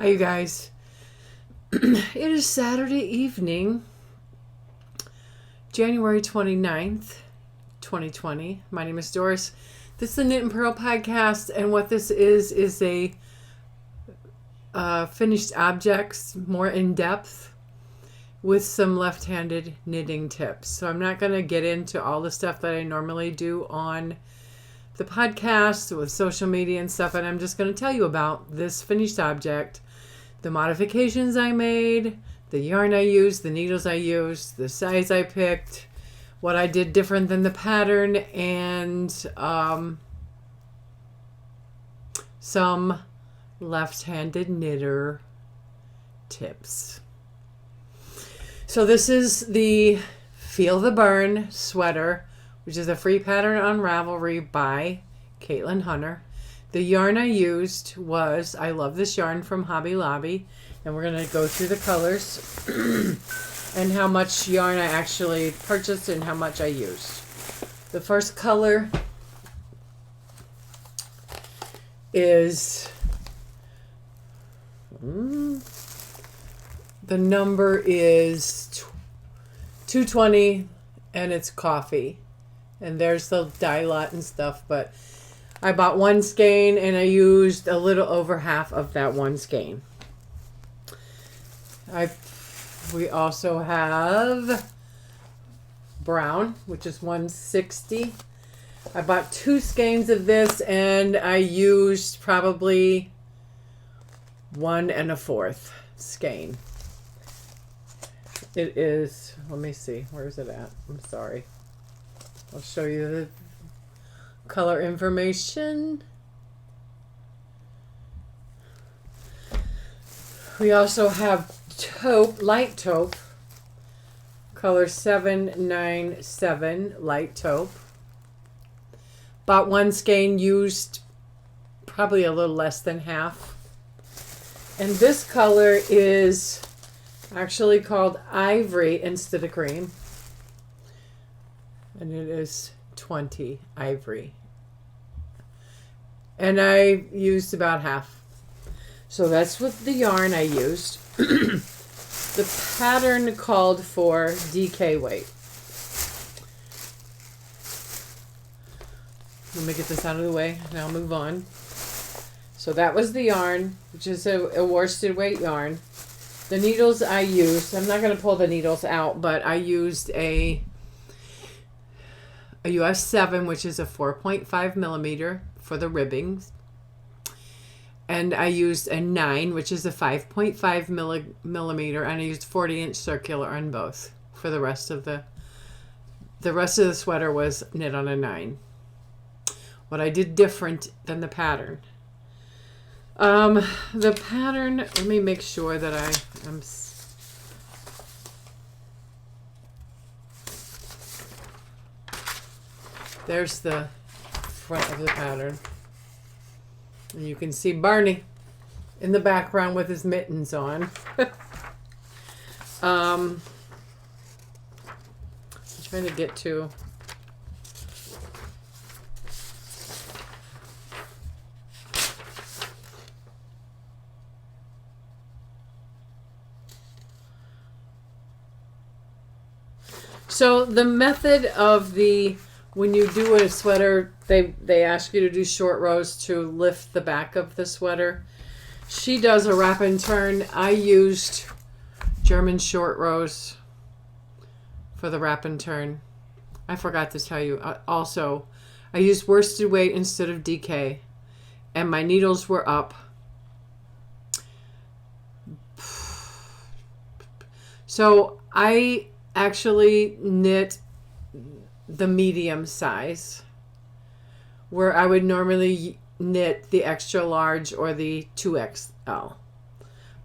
Hi, you guys. It is Saturday evening, January 29th, 2020. My name is Doris. This is the Knit and Pearl podcast, and what this is a finished objects, more in depth, with some left-handed knitting tips. So I'm not going to get into all the stuff that I normally do on the podcast with social media and stuff, and I'm just going to tell you about this finished object, the modifications I made, the yarn I used, the needles I used, the size I picked, what I did different than the pattern, and some left-handed knitter tips. So this is the Feel the Burn sweater, which is a free pattern on Ravelry by Caitlin Hunter. The yarn I used was, I love this yarn from Hobby Lobby, and we're going to go through the colors and how much yarn I actually purchased and how much I used. The first color is, the number is 220, and it's coffee. And there's the dye lot and stuff, but I bought one skein and I used a little over half of that one skein. We also have brown, which is 160. I bought 2 skeins of this and I used probably 1 1/4 skein. It is, let me see, where is it at? I'm sorry. I'll show you the color information. We also have taupe, light taupe, color 797, light taupe. Bought 1 skein, used probably a little less than half. And this color is actually called ivory instead of cream. And it is 20 ivory. And I used about half. So that's what the yarn I used. The pattern called for DK weight. Let me get this out of the way and I'll move on. So that was the yarn, which is a worsted weight yarn. The needles I used, I'm not going to pull the needles out, but I used a US 7, which is a 4.5 millimeter for the ribbings. And I used a 9, which is a 5.5 millimeter, and I used 40-inch circular on both. For the rest of the sweater was knit on a 9. What I did different than the pattern. The pattern, let me make sure that I'm there's the front of the pattern. And you can see Barney in the background with his mittens on. I'm trying to get to... So the method of when you do a sweater, they ask you to do short rows to lift the back of the sweater. She does a wrap and turn. I used German short rows for the wrap and turn. I forgot to tell you. Also, I used worsted weight instead of DK, and my needles were up. So I actually knit the medium size, where I would normally knit the extra large or the 2XL.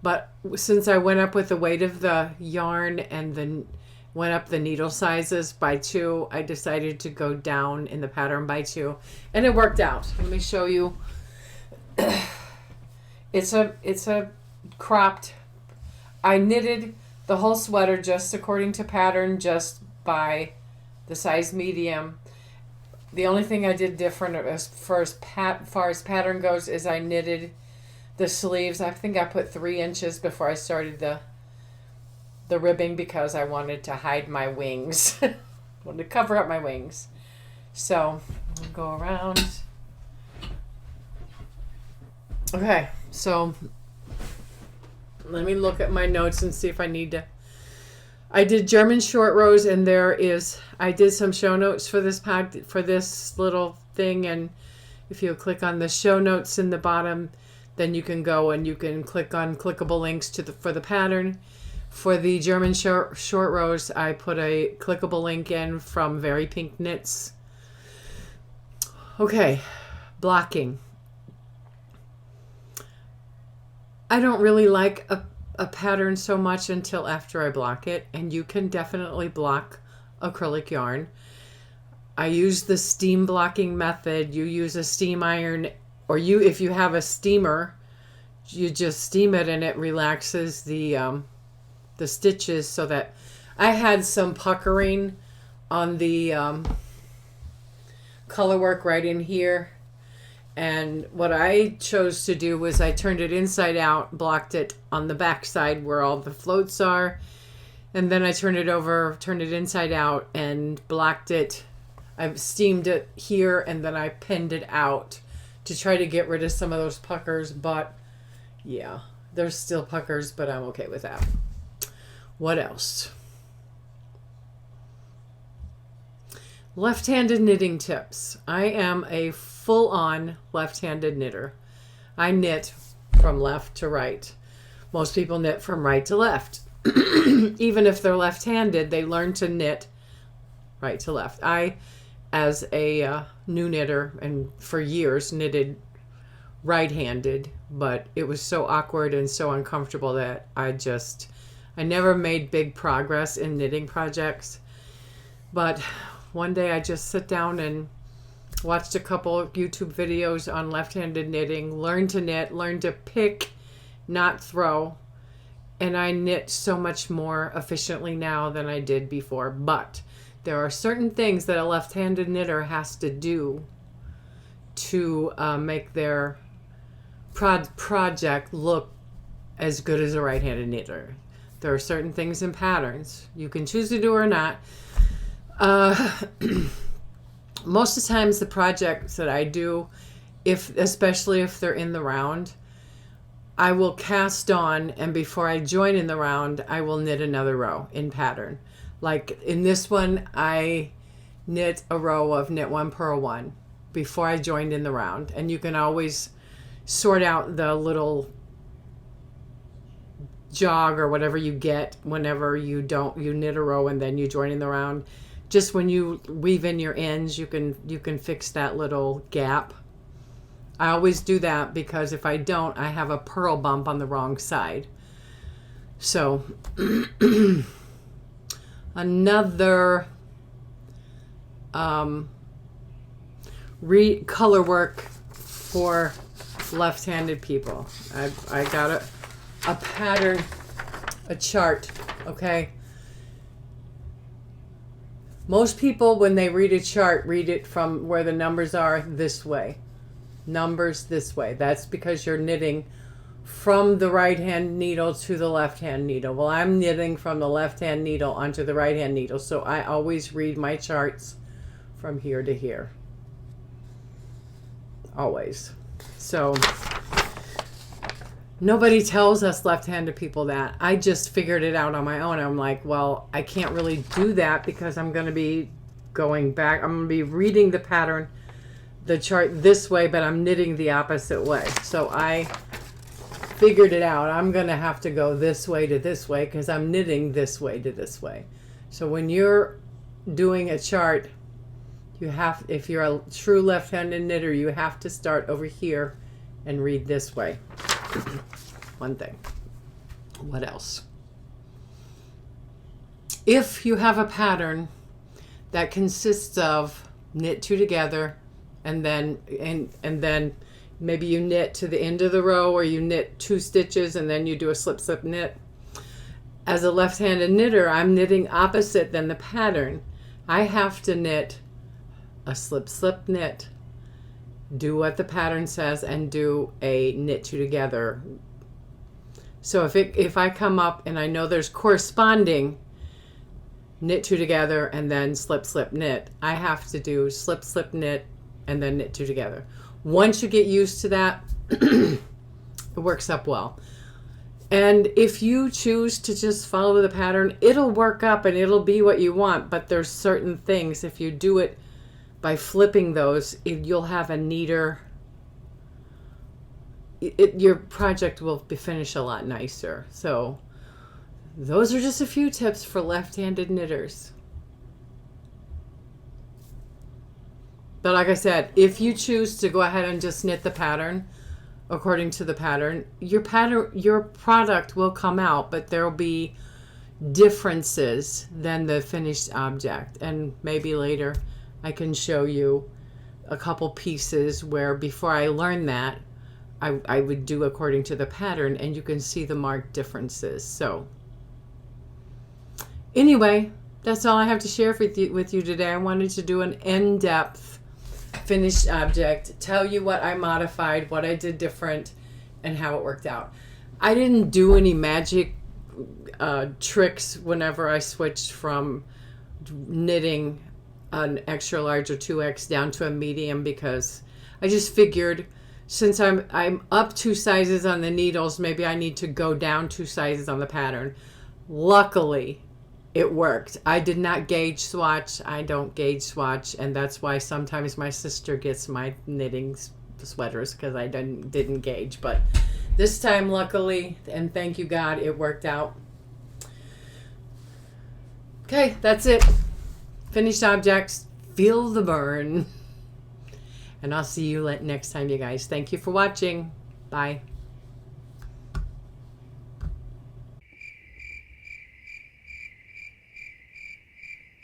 But since I went up with the weight of the yarn and then went up the needle sizes by 2, I decided to go down in the pattern by 2, and it worked out. Let me show you. It's a cropped. I knitted the whole sweater just according to pattern, just by the size medium. The only thing I did different as far as pattern goes is I knitted The sleeves, I think I put 3 inches before I started the ribbing because I wanted to hide my wings. Wanted to cover up my wings. So I'll go around. Okay, so let me look at my notes and see if I need to. I did German short rows, and I did some show notes for this little thing, and if you click on the show notes in the bottom, then you can go and you can click on clickable links for the pattern. For the German short rows, I put a clickable link in from Very Pink Knits. Okay, blocking. I don't really like a pattern so much until after I block it, and you can definitely block acrylic yarn. I use the steam blocking method. You use a steam iron, or if you have a steamer, you just steam it and it relaxes the stitches so that I had some puckering on the color work right in here. And what I chose to do was I turned it inside out, blocked it on the back side where all the floats are, and then I turned it inside out and blocked it. I've steamed it here, and then I pinned it out to try to get rid of some of those puckers, but yeah, there's still puckers, but I'm okay with that. What else? Left-handed knitting tips. I am a full-on left-handed knitter. I knit from left to right. Most people knit from right to left. Even if they're left-handed, they learn to knit right to left. I, as a new knitter, and for years knitted right-handed, but it was so awkward and so uncomfortable that I never made big progress in knitting projects. But one day I just sat down and watched a couple of YouTube videos on left-handed knitting, learned to knit, learned to pick, not throw, and I knit so much more efficiently now than I did before. But there are certain things that a left-handed knitter has to do to make their project look as good as a right-handed knitter. There are certain things in patterns you can choose to do or not. Most of the times the projects that I do, especially if they're in the round, I will cast on, and before I join in the round, I will knit another row in pattern. Like in this one, I knit a row of knit 1, purl 1 before I joined in the round. And you can always sort out the little jog or whatever you get whenever you knit a row and then you join in the round. Just when you weave in your ends, you can fix that little gap. I always do that because if I don't, I have a purl bump on the wrong side. So another color work for left-handed people. I got a pattern, a chart, okay? Most people, when they read a chart, read it from where the numbers are this way. Numbers this way. That's because you're knitting from the right-hand needle to the left-hand needle. Well, I'm knitting from the left-hand needle onto the right-hand needle, so I always read my charts from here to here. Always. So nobody tells us left-handed people that. I just figured it out on my own. I'm like, well, I can't really do that because I'm going to be going back. I'm going to be reading the pattern, the chart this way, but I'm knitting the opposite way. So I figured it out. I'm going to have to go this way to this way because I'm knitting this way to this way. So when you're doing a chart, if you're a true left-handed knitter, you have to start over here and read this way. One thing. What else? If you have a pattern that consists of knit 2 together and then maybe you knit to the end of the row, or you knit 2 stitches and then you do a slip slip knit. As a left-handed knitter, I'm knitting opposite than the pattern. I have to knit a slip slip knit, do what the pattern says and do a knit two together. So if I come up and I know there's corresponding knit two together and then slip, slip, knit, I have to do slip, slip, knit, and then knit two together. Once you get used to that, it works up well. And if you choose to just follow the pattern, it'll work up and it'll be what you want. But there's certain things, if you do it by flipping those, you'll have a neater, your project will be finished a lot nicer. So those are just a few tips for left-handed knitters. But like I said, if you choose to go ahead and just knit the pattern according to the pattern, your product will come out, but there will be differences than the finished object. And maybe later I can show you a couple pieces where before I learned that, I would do according to the pattern, and you can see the marked differences. So anyway, that's all I have to share with you today. I wanted to do an in-depth finished object, tell you what I modified, what I did different, and how it worked out. I didn't do any magic tricks whenever I switched from knitting an extra large or 2X down to a medium, because I just figured since I'm up 2 sizes on the needles, maybe I need to go down 2 sizes on the pattern. Luckily, it worked. I did not gauge swatch. I don't gauge swatch, and that's why sometimes my sister gets my knitting sweaters, because I didn't gauge. But this time, luckily, and thank you God, it worked out. Okay, that's it. Finished objects. Feel the burn. And I'll see you next time, you guys. Thank you for watching. Bye.